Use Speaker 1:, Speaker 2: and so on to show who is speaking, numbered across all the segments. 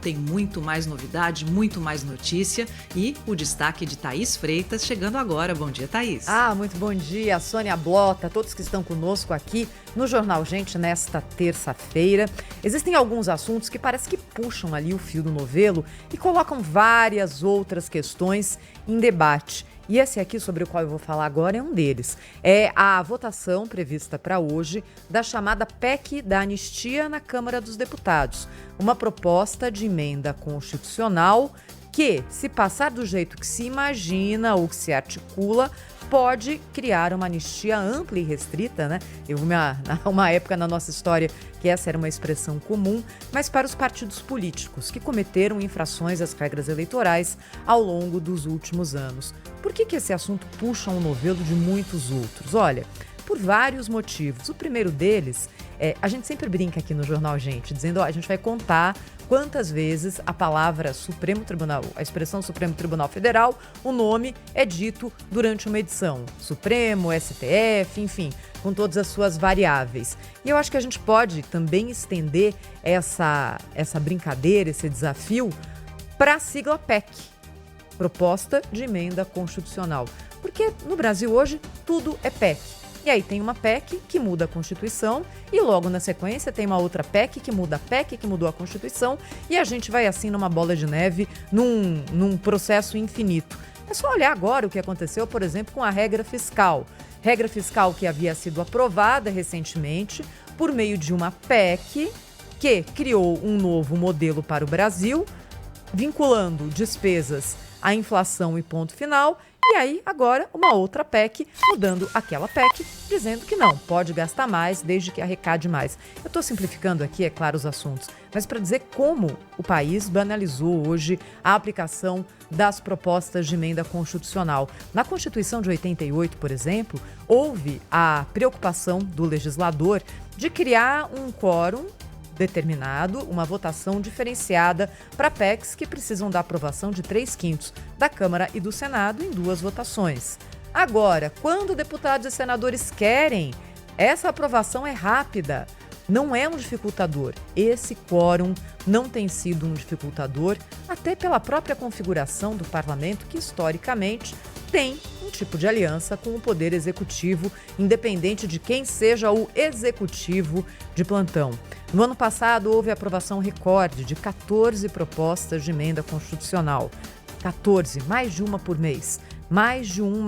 Speaker 1: tem muito mais novidade, muito mais notícia e o destaque de Thaís Freitas chegando agora. Bom dia, Thaís.
Speaker 2: Muito bom dia, Sônia Blota, todos que estão conosco aqui no Jornal Gente nesta terça-feira. Existem alguns assuntos que parece que puxam ali o fio do novelo e colocam várias outras questões em debate. E esse aqui, sobre o qual eu vou falar agora, é um deles. É a votação prevista para hoje da chamada PEC da Anistia na Câmara dos Deputados. Uma proposta de emenda constitucional que, se passar do jeito que se imagina ou que se articula, pode criar uma anistia ampla e restrita, né? Uma época na nossa história que essa era uma expressão comum, mas para os partidos políticos que cometeram infrações às regras eleitorais ao longo dos últimos anos. Por que esse assunto puxa um novelo de muitos outros? Olha, por vários motivos. O primeiro deles a gente sempre brinca aqui no Jornal Gente, dizendo, a gente vai contar quantas vezes a palavra Supremo Tribunal, a expressão Supremo Tribunal Federal, o nome é dito durante uma edição. Supremo, STF, enfim, com todas as suas variáveis. E eu acho que a gente pode também estender essa brincadeira, esse desafio, para a sigla PEC, Proposta de Emenda Constitucional. Porque no Brasil hoje tudo é PEC. E aí tem uma PEC que muda a Constituição e logo na sequência tem uma outra PEC que muda a PEC que mudou a Constituição e a gente vai assim numa bola de neve, num processo infinito. É só olhar agora o que aconteceu, por exemplo, com a regra fiscal. Regra fiscal que havia sido aprovada recentemente por meio de uma PEC que criou um novo modelo para o Brasil, vinculando despesas à inflação e ponto final. E aí, agora, uma outra PEC, mudando aquela PEC, dizendo que não, pode gastar mais desde que arrecade mais. Eu estou simplificando aqui, é claro, os assuntos, mas para dizer como o país banalizou hoje a aplicação das propostas de emenda constitucional. Na Constituição de 88, por exemplo, houve a preocupação do legislador de criar um quórum determinado, uma votação diferenciada para PECs que precisam da aprovação de 3/5 da Câmara e do Senado em 2 votações. Agora, quando deputados e senadores querem, essa aprovação é rápida, não é um dificultador. Esse quórum não tem sido um dificultador, até pela própria configuração do parlamento, que historicamente tem um tipo de aliança com o Poder Executivo, independente de quem seja o executivo de plantão. No ano passado, houve aprovação recorde de 14 propostas de emenda constitucional. 14, mais de uma por mês. Mais de um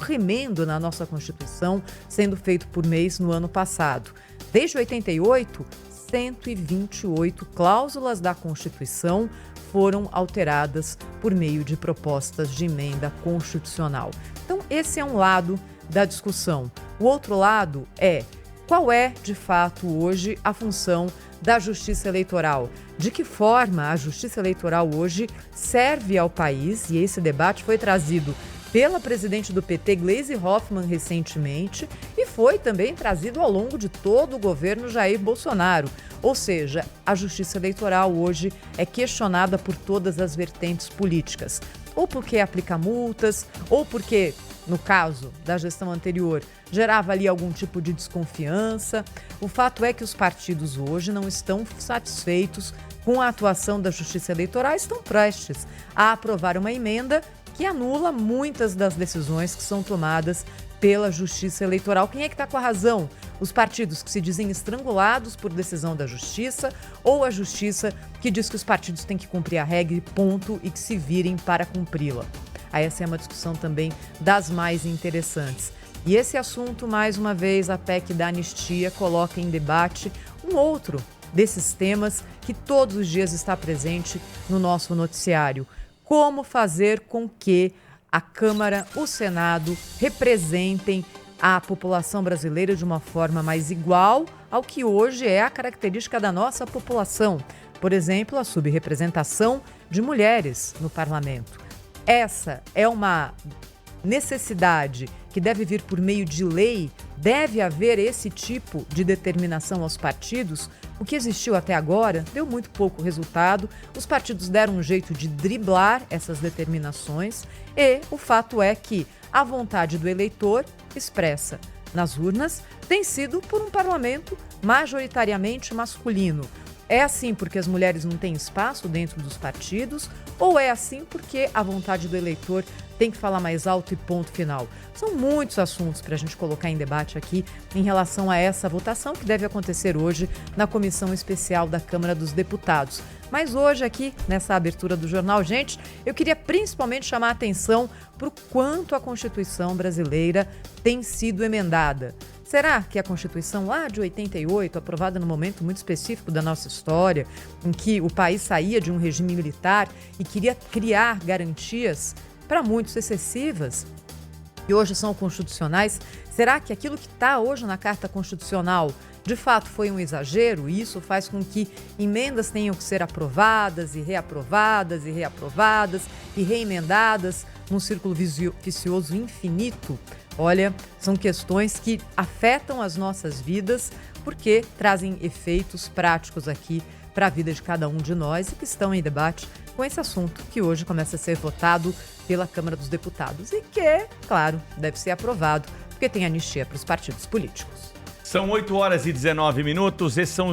Speaker 2: remendo na nossa Constituição sendo feito por mês no ano passado. Desde 88, 128 cláusulas da Constituição foram alteradas por meio de propostas de emenda constitucional. Então, esse é um lado da discussão. O outro lado é: qual é, de fato, hoje a função da Justiça Eleitoral? De que forma a Justiça Eleitoral hoje serve ao país? E esse debate foi trazido pela presidente do PT, Gleisi Hoffmann, recentemente, e foi também trazido ao longo de todo o governo Jair Bolsonaro. Ou seja, a Justiça Eleitoral hoje é questionada por todas as vertentes políticas. Ou porque aplica multas, ou porque, no caso da gestão anterior, gerava ali algum tipo de desconfiança. O fato é que os partidos hoje não estão satisfeitos com a atuação da Justiça Eleitoral, estão prestes a aprovar uma emenda que anula muitas das decisões que são tomadas pela Justiça Eleitoral. Quem é que está com a razão? Os partidos que se dizem estrangulados por decisão da Justiça ou a Justiça que diz que os partidos têm que cumprir a regra e ponto e que se virem para cumpri-la? Essa é uma discussão também das mais interessantes. E esse assunto, mais uma vez, a PEC da anistia coloca em debate um outro desses temas que todos os dias está presente no nosso noticiário. Como fazer com que a Câmara, o Senado, representem a população brasileira de uma forma mais igual ao que hoje é a característica da nossa população. Por exemplo, a subrepresentação de mulheres no parlamento. Essa é uma necessidade que deve vir por meio de lei. Deve haver esse tipo de determinação aos partidos. O que existiu até agora deu muito pouco resultado. Os partidos deram um jeito de driblar essas determinações e o fato é que a vontade do eleitor expressa nas urnas tem sido por um parlamento majoritariamente masculino. É assim porque as mulheres não têm espaço dentro dos partidos ou é assim porque a vontade do eleitor tem que falar mais alto e ponto final? São muitos assuntos para a gente colocar em debate aqui em relação a essa votação que deve acontecer hoje na Comissão Especial da Câmara dos Deputados. Mas hoje aqui, nessa abertura do Jornal Gente, eu queria principalmente chamar a atenção para o quanto a Constituição brasileira tem sido emendada. Será que a Constituição lá de 88, aprovada num momento muito específico da nossa história, em que o país saía de um regime militar e queria criar garantias, para muitos excessivas, e hoje são constitucionais, será que aquilo que está hoje na Carta Constitucional de fato foi um exagero? E isso faz com que emendas tenham que ser aprovadas e reaprovadas e reaprovadas e reemendadas num círculo vicioso infinito? Olha, são questões que afetam as nossas vidas porque trazem efeitos práticos aqui para a vida de cada um de nós e que estão em debate com esse assunto que hoje começa a ser votado pela Câmara dos Deputados e que, claro, deve ser aprovado porque tem anistia para os partidos políticos.
Speaker 3: São 8 horas e 19 minutos. Esses são os